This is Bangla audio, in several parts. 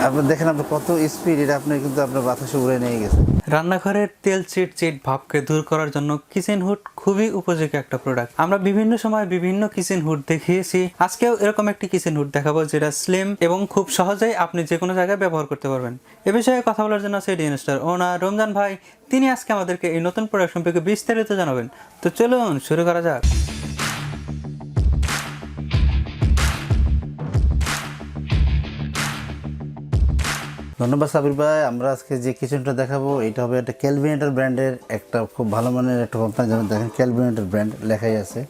আপনি দেখেন আপনি কত স্পিড, এটা আপনি কিন্তু আপনার বাতাসে উড়ে নিয়ে গেছে। রান্নাঘরের তেল চিট ভাবকে দূর করার জন্য কিচেন হুড খুবই উপযোগী একটা প্রোডাক্ট। আমরা বিভিন্ন সময় বিভিন্ন কিচেন হুড দেখিয়েছি, আজকেও এরকম একটি কিচেন হুড দেখাবো যেটা স্লিম এবং খুব সহজেই আপনি যে কোনো জায়গায় ব্যবহার করতে পারবেন। এ বিষয়ে কথা বলার জন্য আছে ডিএনস্টার ওনার রমজান ভাই, তিনি আজকে আমাদেরকে এই নতুন প্রোডাক্ট সম্পর্কে বিস্তারিত জানাবেন। তো চলুন শুরু করা যাক। ধন্যবাদ সাবির ভাই। আমরা আজকে যে কিচেনটা দেখাবো এটা হবে একটা ক্যালভিনেটর ব্র্যান্ডের, একটা খুব ভালো মানের একটা কোম্পানি। যেমন দেখেন ক্যালভিনেটর ব্র্যান্ড লেখাই আছে।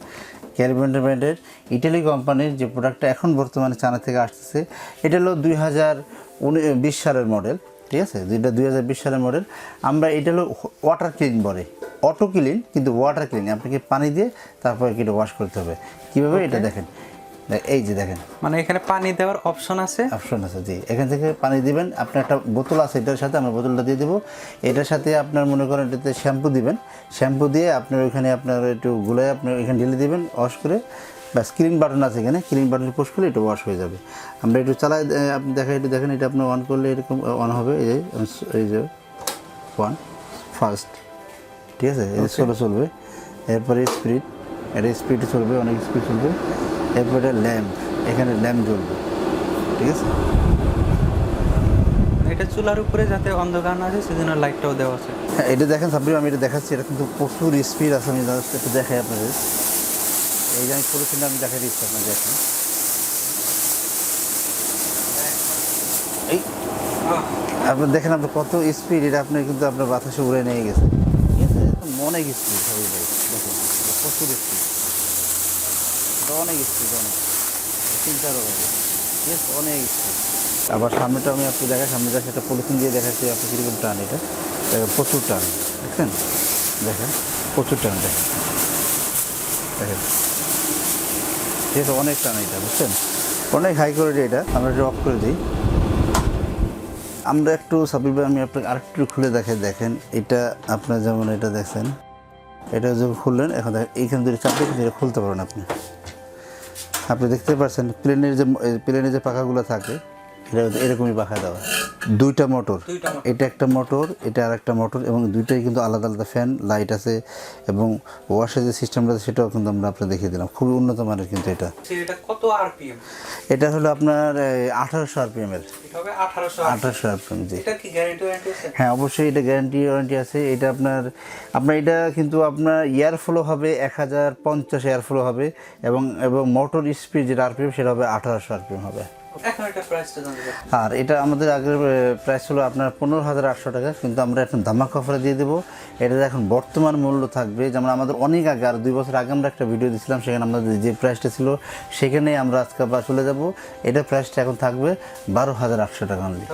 ক্যালভিনেটর ব্র্যান্ডের ইটালি কোম্পানির যে প্রোডাক্টটা এখন বর্তমানে চায়না থেকে আসতেছে, এটা হলো 2020 সালের মডেল, ঠিক আছে? 2020 সালের মডেল। আমরা এটা হলো ওয়াটার ক্লিন বলে, অটো ক্লিন কিন্তু ওয়াটার ক্লিন, আপনাকে পানি দিয়ে তারপরে এটা ওয়াশ করতে হবে। কীভাবে এটা দেখেন, এই যে দেখেন, মানে এখানে পানি দেওয়ার অপশন আছে। জি, এখান থেকে পানি দিবেন। আপনার একটা বোতল আছে, এটার সাথে আমরা বোতলটা দিয়ে দেবো। এটার সাথে আপনার মনে করেন এটাতে শ্যাম্পু দিবেন, শ্যাম্পু দিয়ে আপনার ওইখানে আপনার একটু গুলে আপনার এখানে ঢেলে দিবেন, ওয়াশ করে। ব্যাস, ক্লিন বাটন আছে এখানে, ক্লিন বাটন পুশ করলে এটা ওয়াশ হয়ে যাবে। আমরা একটু চালাই, আপনি একটু দেখেন, এটা আপনি অন করলে এরকম অন হবে। এই যে ওয়ান ফার্স্ট, ঠিক আছে? এই স্লো চলবে, এরপরে স্পিড, এটা স্পিড চলবে, অনেক স্পিড চলবে। এরপরে ল্যাম্প, এখানে ল্যাম্প জ্বলবে, ঠিক আছে? এটা চুলার উপরে যাতে অন্ধকার না আছে সেজন্য লাইটটাও দেওয়া আছে। হ্যাঁ, এটা দেখেন সাব্বির, আমি এটা দেখাচ্ছি, এটা কিন্তু প্রচুর স্পিড আছে। আমি একটু দেখাই আপনাদের, এই যে আমি পুরোটা আমি দেখাই দিচ্ছি, আপনার দেখেন। এই আপনি দেখেন আপনি কত স্পিড, এটা আপনি কিন্তু আপনার বাতাসে উড়ে নিয়ে গেছে, ঠিক আছে? অনেক স্পিড সাবির ভাই, দেখেন প্রচুর স্পিড, অনেক স্পিড, অনেক চিন্তার হবে, ঠিক আছে? অনেক স্পিড। আবার সামনেটা আমি আপনি দেখাই, সামনেটা সেটা পলিথিন দিয়ে দেখাচ্ছি আপনি কীরকম টান। এটা প্রচুর টান, দেখছেন? দেখেন প্রচুর টান, দেখেন দেখেন, ঠিক আছে? অনেক টান এটা, বুঝছেন? অনেক হাই কোয়ালিটি। এটা আমরা এটা অফ করে দিই। আমরা একটু সাবির ভাই, আমি আপনাকে আরেকটু খুলে দেখাই। দেখেন এটা আপনার যেমন এটা দেখছেন, এটা যখন খুললেন, এখন দেখেন এইখান থেকে চাপ দিয়ে এটা খুলতে পারেন আপনি। আপনি দেখতে পাচ্ছেন প্লেনের যে পাখাগুলো থাকে, এটা এরকমই পাখা দেওয়া। দুইটা মোটর, এটা একটা মোটর, এটা আর একটা মোটর, এবং দুইটাই কিন্তু আলাদা আলাদা ফ্যান, লাইট আছে, এবং ওয়াশের যে সিস্টেমটা আছে সেটাও কিন্তু আমরা আপনার দেখিয়ে দিলাম। খুবই উন্নত মানের কিন্তু এটা। এটা কত আরপিএম? এটা হলো আপনার 1800 আরপিএম এর। এটা হবে 1800 আরপিএম, জি। এটা কি গ্যারান্টি ওয়ারেন্টি আছে? হ্যাঁ, অবশ্যই এটা গ্যারান্টি ওয়ারেন্টি আছে। এটা আপনার এটা কিন্তু আপনার এয়ার ফ্লো হবে 1050 এয়ার ফ্লো হবে, এবং মোটর স্পিড যেটা আরপিএম সেটা হবে 1800 আরপিএম হবে। এখন এটা প্রাইসটা জানতে চাই। আর এটা আমাদের আগের প্রাইস হলো আপনার 15,800 টাকা, কিন্তু আমরা এখন ধামাকা অফারে দিয়ে দেবো। এটার এখন বর্তমান মূল্য থাকবে, যেমন আমাদের অনেক আগে, আর 2 বছর আগে আমরা একটা ভিডিও দিয়েছিলাম, সেখানে আমাদের যে প্রাইসটা ছিল সেখানেই আমরা আজকে আবার চলে যাব। এটার প্রাইসটা এখন থাকবে 12,800 টাকা অনলি।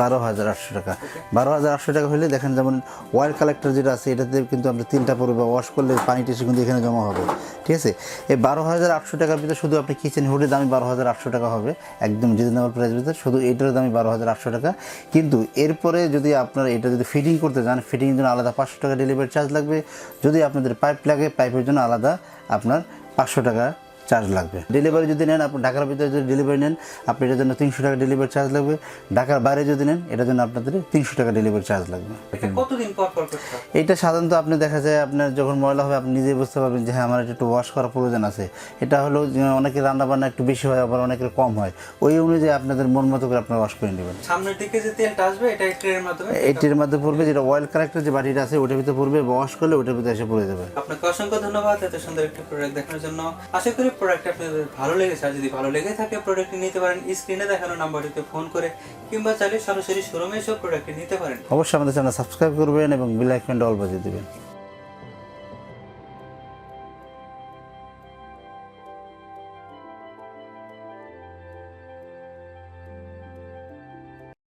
12,800 টাকা। 12,800 টাকা হলে দেখেন, যেমন অয়েল কালেক্টর যেটা আছে, এটাতে কিন্তু আমরা 3টা পড়বে, ওয়াশ করলে পানিটা এসে কিন্তু এখানে জমা হবে, ঠিক আছে? এই 12,800 টাকার ভিতরে শুধু আপনি কিচেন হুডের দামই 12,800 টাকা হবে, একদম রিজনেবল প্রাইস ভিতরে। শুধু এইটার দামই 12,800 টাকা। কিন্তু এরপরে যদি আপনারা এটা যদি ফিটিং করতে যান, ফিটিংয়ের জন্য আলাদা 500 টাকা ডেলিভারি চার্জ লাগবে। যদি আপনাদের পাইপ লাগে, পাইপের জন্য আলাদা আপনার 500 টাকা চার্জ লাগবে। ডেলিভারি যদি নেন, আপনি ঢাকার ভিতরে যদি ডেলিভারি নেন, আপনি এটার জন্য 300 টাকা ডেলিভারি চার্জ লাগবে। ঢাকার বাইরে যদি নেন, এটার জন্য আপনাদের 300 টাকা ডেলিভারি চার্জ লাগবে। কতদিন পর পর করতে হবে? এটা সাধারণত আপনি দেখা যায় আপনার যখন ময়লা হবে, আপনি নিজেই বুঝতে পারবেন যে হ্যাঁ, আমার এটা একটু ওয়াশ করার প্রয়োজন আছে। এটা হলো অনেকের রান্নাবান্না একটু বেশি হয়, আবার অনেকের কম হয়, ওই অনুযায়ী আপনাদের মন মতো করে আপনারা ওয়াশ করে নেবেন। সামনের দিকে যে তেলটা আসবে এটা এটির মধ্যে পড়বে, যেটা অয়েল কালেক্টর যে বাটিটা আছে ওটার ভিতরে পড়বে, ওয়াশ করলে ওটার ভিতরে এসে পড়ে যাবে। আপনাকে অসংখ্য ধন্যবাদ এত সুন্দর একটা প্রোডাক্ট দেখানোর জন্য। আশা করি প্রোডাক্ট আপনাদের ভালো লেগেছে। আর যদি ভালো লেগে থাকে, প্রোডাক্টটি নিতে পারেন স্ক্রিনে দেখানো নাম্বারটিতে ফোন করে, কিংবা চাইলে সরাসরি শোরুমে এসে প্রোডাক্টটি নিতে পারেন। অবশ্যই আমাদের চ্যানেল সাবস্ক্রাইব করবেন এবং বেল আইকনটা অল বাজিয়ে দিবেন।